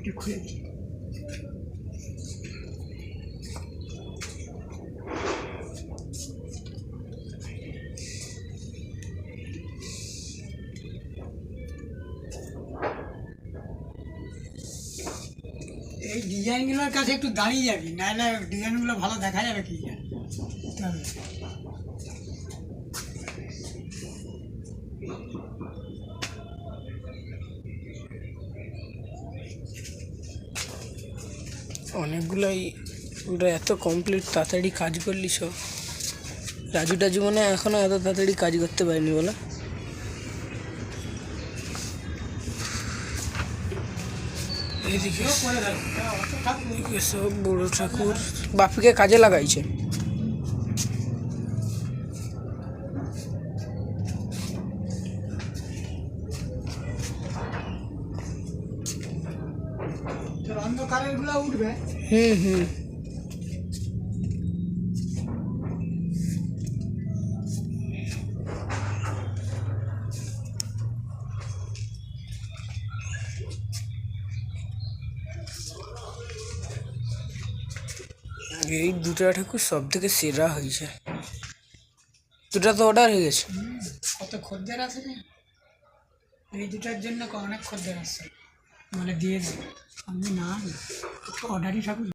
একটু খুলে দিই। এই ডিজাইনগুলোর কাছে একটু দাঁড়িয়ে যাবি, নাহলে ডিজাইনগুলো ভালো দেখা যাবে কি জানি। তবে অনেকগুলোই ওরা এত কমপ্লিট তাড়াতাড়ি কাজ করলি সব। রাজুটা জীবনে এখনো এত তাড়াতাড়ি কাজ করতে পারিনি বলে। এদিকে সব বড় ঠাকুর বাপিকে কাজে লাগাইছে। অন্ধকারের গুলো উঠবে। হুম এই দুটা ঠাকুর সব থেকে সেরা হয়েছে। দুটা তো অর্ডার হয়ে গেছে। কত খদ্দের আছে রে, এই দুটার জন্য অনেক খদ্দের আসছে, মানে দিয়ে দেবে। আমি না অর্ডারই ঠাকুর।